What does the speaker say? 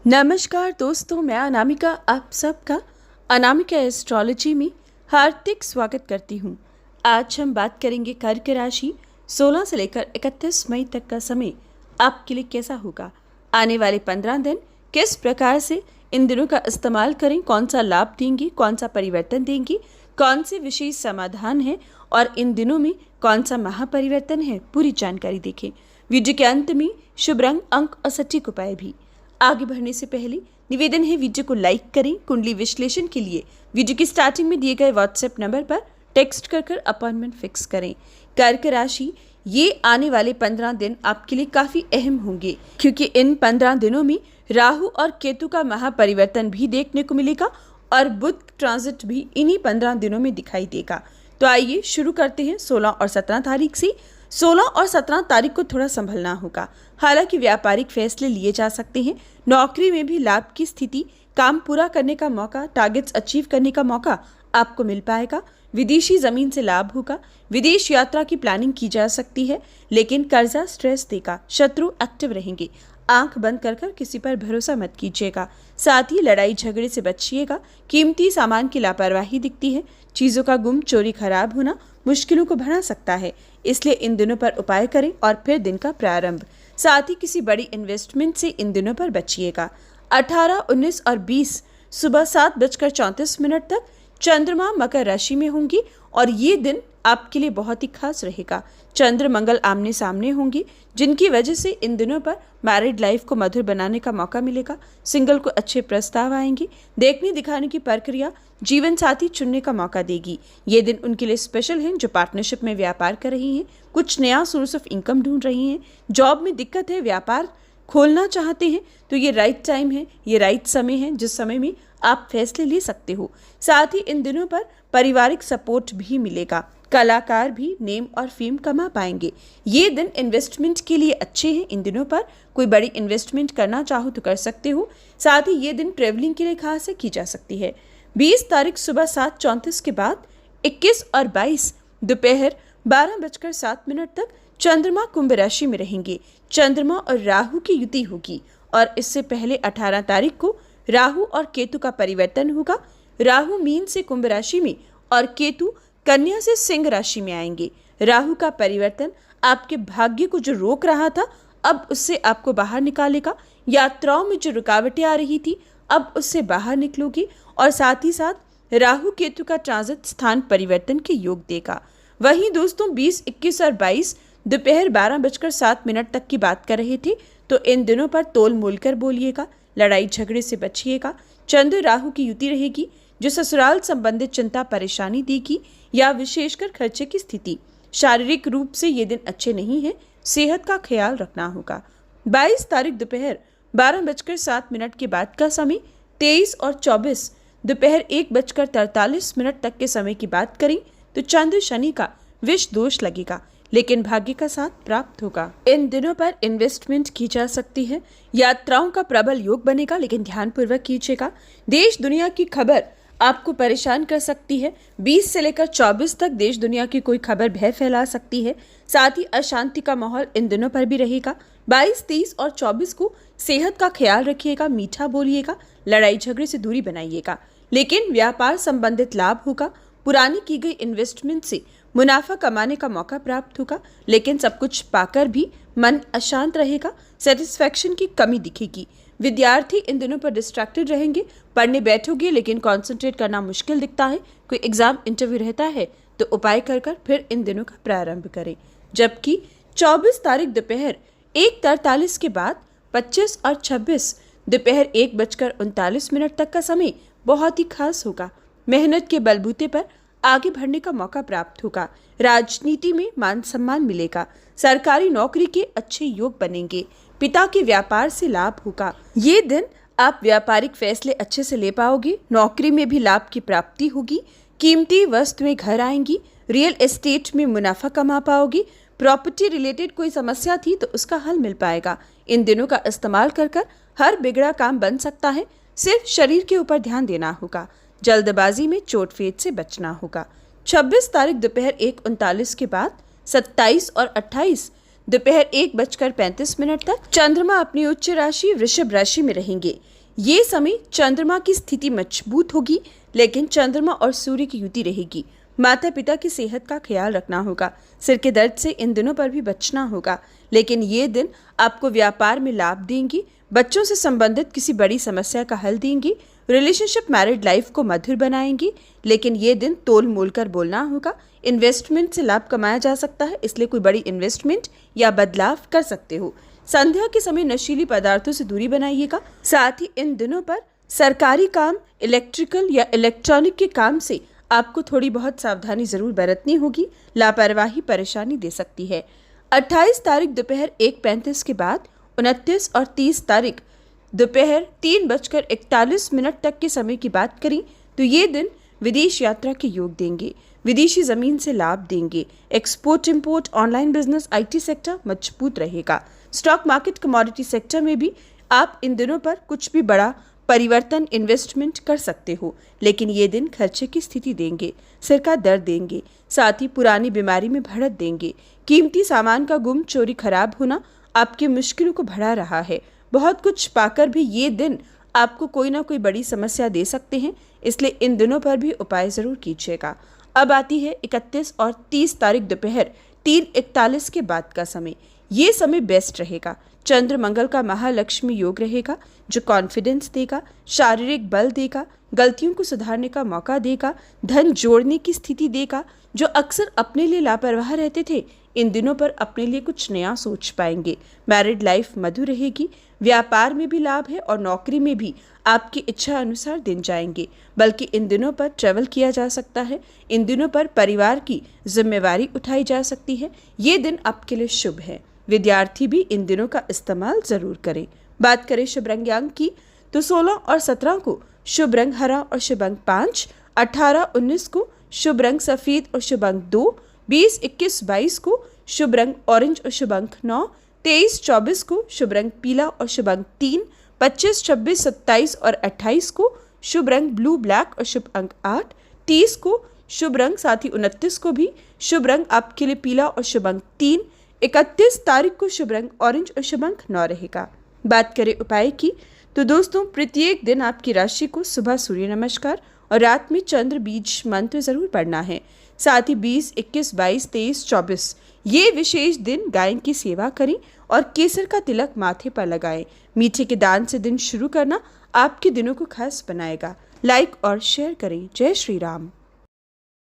नमस्कार दोस्तों, मैं अनामिका आप सबका अनामिका एस्ट्रोलॉजी में हार्दिक स्वागत करती हूँ। आज हम बात करेंगे कर्क राशि 16 से लेकर 31 मई तक का समय आपके लिए कैसा होगा। आने वाले 15 दिन किस प्रकार से इन दिनों का इस्तेमाल करें, कौन सा लाभ देंगी, कौन सा परिवर्तन देंगी, कौन से विशेष समाधान है और इन दिनों में कौन सा महापरिवर्तन है, पूरी जानकारी देखें। वीडियो के अंत में शुभ रंग, अंक और सटीक उपाय भी। आगे बढ़ने से पहले निवेदन है, वीडियो को लाइक करें। कुंडली विश्लेषण के लिए वीडियो की स्टार्टिंग में दिए गए व्हाट्सएप नंबर पर टेक्स्ट कर अपॉइंटमेंट फिक्स करें। कर्क राशि, ये आने वाले 15 दिन आपके लिए काफ़ी अहम होंगे, क्योंकि इन 15 दिनों में राहु और केतु का महापरिवर्तन भी देखने को मिलेगा और बुध ट्रांजिट भी इन्हीं 15 दिनों में दिखाई देगा। तो आइए शुरू करते हैं 16 और 17 तारीख से। 16 और 17 तारीख को थोड़ा संभलना होगा। हालांकि व्यापारिक फैसले लिए जा सकते हैं, नौकरी में भी लाभ की स्थिति, काम पूरा करने का मौका, टारगेट्स अचीव करने का मौका आपको मिल पाएगा। विदेशी जमीन से लाभ होगा, विदेश यात्रा की प्लानिंग की जा सकती है, लेकिन कर्जा स्ट्रेस देगा, शत्रु एक्टिव रहेंगे। आंख बंद कर किसी पर भरोसा मत कीजिएगा। साथ ही लड़ाई झगड़े से बचिएगा। कीमती सामान की लापरवाही दिखती है, चीजों का गुम, चोरी, खराब होना मुश्किलों को बढ़ा सकता है, इसलिए इन दिनों पर उपाय करें और फिर दिन का प्रारंभ। साथ ही किसी बड़ी इन्वेस्टमेंट से इन दिनों पर बचिएगा। 18, 19 और 20 सुबह 7:34 तक चंद्रमा मकर राशि में होंगी और ये दिन आपके लिए बहुत ही खास रहेगा। चंद्र मंगल आमने सामने होंगे, जिनकी वजह से इन दिनों पर मैरिड लाइफ को मधुर बनाने का मौका मिलेगा। सिंगल को अच्छे प्रस्ताव आएंगे। देखने दिखाने की प्रक्रिया जीवन साथी चुनने का मौका देगी। ये दिन उनके लिए स्पेशल है जो पार्टनरशिप में व्यापार कर रही हैं, कुछ नया सोर्स ऑफ इनकम ढूंढ रही हैं, जॉब में दिक्कत है, व्यापार खोलना चाहते हैं, तो ये राइट टाइम है, ये राइट समय है जिस समय में आप फैसले ले सकते हो। साथ ही इन दिनों पर पारिवारिक सपोर्ट भी मिलेगा। कलाकार भी नेम और फेम कमा पाएंगे। ये दिन इन्वेस्टमेंट के लिए अच्छे हैं। इन दिनों पर कोई बड़ी इन्वेस्टमेंट करना चाहो तो कर सकते हो। साथ ही ये दिन ट्रेवलिंग के लिए खास है, की जा सकती है। 20 तारीख सुबह 7:34 के बाद 21 और 22 दोपहर 12:07 तक चंद्रमा कुंभ राशि में रहेंगे। चंद्रमा और राहु की युति होगी और इससे पहले 18 तारीख को राहु और केतु का परिवर्तन होगा। राहु मीन से कुंभ राशि में और केतु कन्या से सिंह राशि में आएंगे। राहु का परिवर्तन आपके भाग्य को जो रोक रहा था, अब उससे आपको बाहर निकालेगा। यात्राओं में जो रुकावटें आ रही थी, अब उससे बाहर निकलोगी और साथ ही साथ राहु केतु का ट्रांजिट स्थान परिवर्तन के योग देगा। वहीं दोस्तों 20, 21 और 22 दोपहर 12:07 तक की बात कर रहे थे, तो इन दिनों पर तोल मोल कर बोलिएगा, लड़ाई झगड़े से बचिएगा। चंद्र राहु की युति रहेगी जो ससुराल संबंधित चिंता परेशानी देगी या विशेषकर खर्चे की स्थिति। शारीरिक रूप से ये दिन अच्छे नहीं है, सेहत का ख्याल रखना होगा। 22 तारीख दोपहर 12:07 के बाद का समय, 23 और 24 दोपहर 1:43 तक के समय की बात करें तो चंद्र शनि का विष दोष लगेगा, लेकिन भाग्य का साथ प्राप्त होगा। इन दिनों पर इन्वेस्टमेंट की जा सकती है। यात्राओं का प्रबल योग बनेगा, लेकिन ध्यानपूर्वक कीजिएगा। देश दुनिया की खबर आपको परेशान कर सकती है। 20 से लेकर 24 तक देश दुनिया की कोई खबर भय फैला सकती है। साथ ही अशांति का माहौल इन दिनों पर भी रहेगा। 22, 30 और 24 को सेहत का ख्याल रखिएगा, मीठा बोलिएगा, लड़ाई झगड़े से दूरी बनाइएगा, लेकिन व्यापार संबंधित लाभ होगा। पुरानी की गई इन्वेस्टमेंट से मुनाफा कमाने का मौका प्राप्त होगा, लेकिन सब कुछ पाकर भी मन अशांत रहेगा, सेटिस्फैक्शन की कमी दिखेगी। विद्यार्थी इन दिनों पर डिस्ट्रैक्टेड रहेंगे। पढ़ने बैठोगे लेकिन कंसंट्रेट करना मुश्किल दिखता है। कोई एग्जाम इंटरव्यू रहता है तो उपाय कर फिर इन दिनों का प्रारंभ करें। जबकि 24 तारीख दोपहर 1:43 के बाद 25 और 26 दोपहर 1:39 तक का समय बहुत ही खास होगा। मेहनत के बलबूते पर आगे बढ़ने का मौका प्राप्त होगा। राजनीति में मान सम्मान मिलेगा। सरकारी नौकरी के अच्छे योग बनेंगे। पिता के व्यापार से लाभ होगा। ये दिन आप व्यापारिक फैसले अच्छे से ले पाओगे। नौकरी में भी लाभ की प्राप्ति होगी। कीमती वस्तुएं घर आएंगी। रियल एस्टेट में मुनाफा कमा पाओगी। प्रॉपर्टी रिलेटेड कोई समस्या थी तो उसका हल मिल पाएगा। इन दिनों का इस्तेमाल कर हर बिगड़ा काम बन सकता है। सिर्फ शरीर के ऊपर ध्यान देना होगा। जल्दबाजी में चोट फेट से बचना होगा। 26 तारीख दोपहर 1:39 के बाद 27 और 28 दोपहर 1:35 तक चंद्रमा अपनी उच्च राशि वृषभ राशि में रहेंगे। ये समय चंद्रमा की स्थिति मजबूत होगी, लेकिन चंद्रमा और सूर्य की युति रहेगी। माता पिता की सेहत का ख्याल रखना होगा। सिर के दर्द से इन दिनों पर भी बचना होगा, लेकिन ये दिन आपको व्यापार में लाभ देंगी। बच्चों से संबंधित किसी बड़ी समस्या का हल देंगी। रिलेशनशिप मैरिड लाइफ को मधुर बनाएंगी, लेकिन ये दिन तोल मोल कर बोलना होगा। इन्वेस्टमेंट से लाभ कमाया जा सकता है, इसलिए कोई बड़ी इन्वेस्टमेंट या बदलाव कर सकते हो। संध्या के समय नशीली पदार्थों से दूरी बनाइएगा। साथ ही इन दिनों पर सरकारी काम, इलेक्ट्रिकल या इलेक्ट्रॉनिक के काम से आपको थोड़ी बहुत सावधानी जरूर बरतनी होगी। लापरवाही परेशानी दे सकती है। 28 तारीख दोपहर 1:35 के बाद 29 और 30 तारीख दोपहर 3:41 तक के समय की बात करें तो ये दिन विदेश यात्रा के योग देंगे। विदेशी जमीन से लाभ देंगे। Export import, online business, IT sector मजबूत रहेगा। स्टॉक मार्केट, कमोडिटी सेक्टर में भी आप इन दिनों पर कुछ भी बड़ा परिवर्तन, इन्वेस्टमेंट कर सकते हो, लेकिन ये दिन खर्चे की स्थिति देंगे। सिर का दर्द देंगे, साथ ही पुरानी बीमारी में बढ़त देंगे। कीमती सामान का गुम, चोरी, खराब होना आपकी मुश्किलों को बढ़ा रहा है। बहुत कुछ पाकर भी ये दिन आपको कोई ना कोई बड़ी समस्या दे सकते हैं, इसलिए इन दिनों पर भी उपाय जरूर कीजिएगा। अब आती है 31 और 30 तारीख दोपहर 3:41 के बाद का समय। ये समय बेस्ट रहेगा। चंद्र मंगल का महालक्ष्मी योग रहेगा, जो कॉन्फिडेंस देगा, शारीरिक बल देगा, गलतियों को सुधारने का मौका देगा, धन जोड़ने की स्थिति देगा। जो अक्सर अपने लिए लापरवाह रहते थे, इन दिनों पर अपने लिए कुछ नया सोच पाएंगे। मैरिड लाइफ मधुर रहेगी। व्यापार में भी लाभ है और नौकरी में भी आपकी इच्छा अनुसार दिन जाएंगे। बल्कि इन दिनों पर ट्रैवल किया जा सकता है। इन दिनों पर परिवार की जिम्मेवारी उठाई जा सकती है। ये दिन आपके लिए शुभ है। विद्यार्थी भी इन दिनों का इस्तेमाल जरूर करें। बात करें शुभ रंग अंक की तो 16 और 17 को शुभ रंग हरा और शुभ अंक 5, 18, 19 को शुभ रंग सफेद और शुभ अंक 2, 20, 21, 22 को शुभ रंग ऑरेंज और शुभ अंक 9, 23, 24 को शुभ रंग पीला और शुभ अंक 3, 25, 26, 27 और 28 को शुभ रंग ब्लू ब्लैक और शुभ अंक 8, 30 को शुभ रंग, साथ ही 29 को भी शुभ रंग आपके लिए पीला और शुभ अंक 3, 31 तारीख को शुभ रंग ऑरेंज और शुभ अंक 9 रहेगा। बात करें उपाय की तो दोस्तों, प्रत्येक दिन आपकी राशि को सुबह सूर्य नमस्कार और रात में चंद्र बीज मंत्र जरूर पढ़ना है। साथ ही 20, 21, 22, 23, 24 ये विशेष दिन गाय की सेवा करें और केसर का तिलक माथे पर लगाएं। मीठे के दान से दिन शुरू करना आपके दिनों को खास बनाएगा। लाइक और शेयर करें। जय श्री राम।